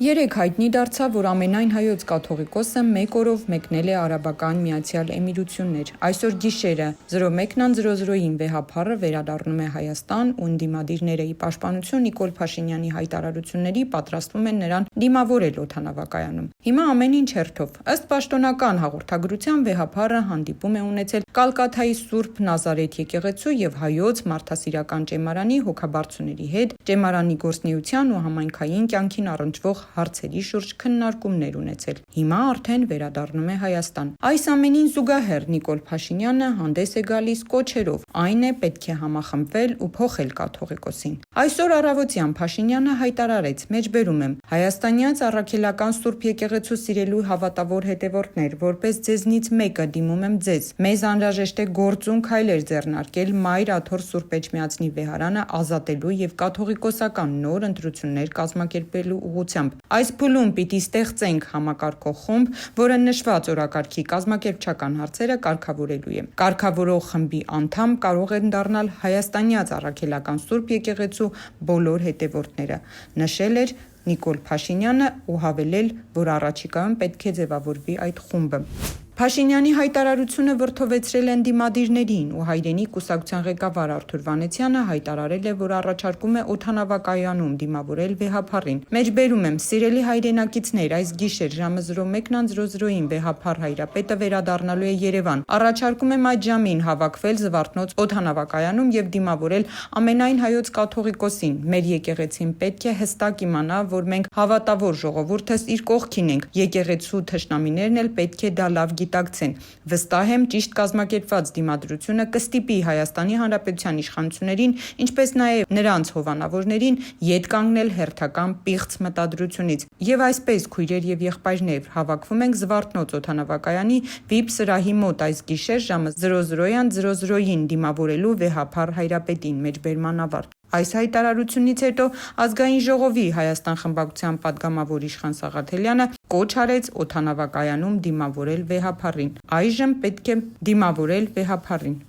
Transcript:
Երեկ հայտնի դարձավ, որ ամենայն հայոց կաթողիկոսը մեկ օրով մեկնել է Արաբական Միացյալ Էմիրություններ։ Այսօր գիշերը 01:00-ին վեհափառը վերադառնում է Հայաստան ու ընդդիմադիրները ի պաշտպանություն Նիկոլ Փաշինյանի հայտարարությունների պատրաստվում են նրան դիմավորել օդանավակայանում։ Հիմա ամեն ինչ հերթով։ Ըստ պաշտոնական հաղորդագրության վեհափառը հանդիպում է ունեցել Կալկաթայի Սուրբ Նազարեթ եկեղեցու եւ Հայոց Մարդասիրական ճեմարանի հոգաբարձուների հետ, ճեմարանի գործունեության ու համայնքային կյանքին առնչվող հարցերի շուրջ քննարկումներ ունեցել։ Հիմա արդեն վերադառնում է Հայաստան։ Այս ամենին զուգահեռ Նիկոլ Փաշինյանը հանդես է գալիս կոչերով, այն է պետք է համախմբվել ու փոխել կաթողիկոսին։ Այսօր առավոտյան Փաշինյանը հայտարարեց, մեջբերում եմ, հայաստանյաց առաքելական Սուրբ եկեղեցու սիրելու հավատավոր հետևորդներ, որպես ձեզնից մեկը դիմում եմ ձեզ, մեզ անհրաժեշտ է գործուն քայլեր ձեռնարկել Մայր Աթոռ Սուրբ Էջմիածնի վեհարանը ազատելու եւ կաթողիկոսական նոր ընտրություններ կազմակերպելու ուղղությամբ։ Այս փուլում պիտի ստեղծենք համակարգող խումբ, որը նշված օրակարգի կազմակերպչական հարցերը կարգավորելու է։ Կարգավորող խմբի անդամ կարող են դառնալ հայաստանյաց առաքելական Սուրբ եկեղեցու բոլոր հետևորդները, նշել էր Նիկոլ Փաշինյանը ու հավելել, որ առաջիկայում պետք է ձևավորվի այդ խումբը։ Փաշինյանի հայտարարությունը վրդովեցրել են ընդդիմադիրներին ու հայրենի կուսակցության ղեկավար Արթուր Վանեցյանը հայտարարել է, որ առաջարկում է օդանավակայանում դիմավորել վեհափառին։ Մեջբերում եմ, սիրելի հայրենակիցներ, այս գիշեր ժամը 01:00-ին վեհափառ Հայրապետը վերադառնալու է Երևան։ Առաջարկում եմ այդ ժամին հավաքվել Զվարթնոց օդանավակայանում եւ դիմավորել ամենայն հայոց կաթողիկոսին։ Մեր եկեղեցին պետք է հստակ իմանա, որ մենք հավատավոր ժողովուրդս իր կողքին ենք։ Եկեղեցու թշնամիներն էլ պետք է դա լավ գիտակցեն։ Վստահ եմ, ճիշտ կազմակերպված դիմադրությունը կստիպի Հայաստանի Հանրապետության իշխանություններին, ինչպես նաև նրանց հովանավորներին ետ կանգնել հերթական պիղծ մտադրությունից։ Եվ այսպես, քույրեր եւ եղբայրներ, հավաքվում ենք Զվարթնոց օդանավակայանի VIP սրահի մոտ այս գիշեր ժամը 00:00-ին դիմավորելու վեհափառ Հայրապետին, մեջբերման ավարտ։ Այս հայտարարությունից հետո Ազգային ժողովի Հայաստան խմբակցության падգամավոր Իշխան Սաղաթելյանը կոչ արեց օդանավակայանում դիմավորել վեհափառին։ Այժմ պետք է դիմավորել վեհափառին։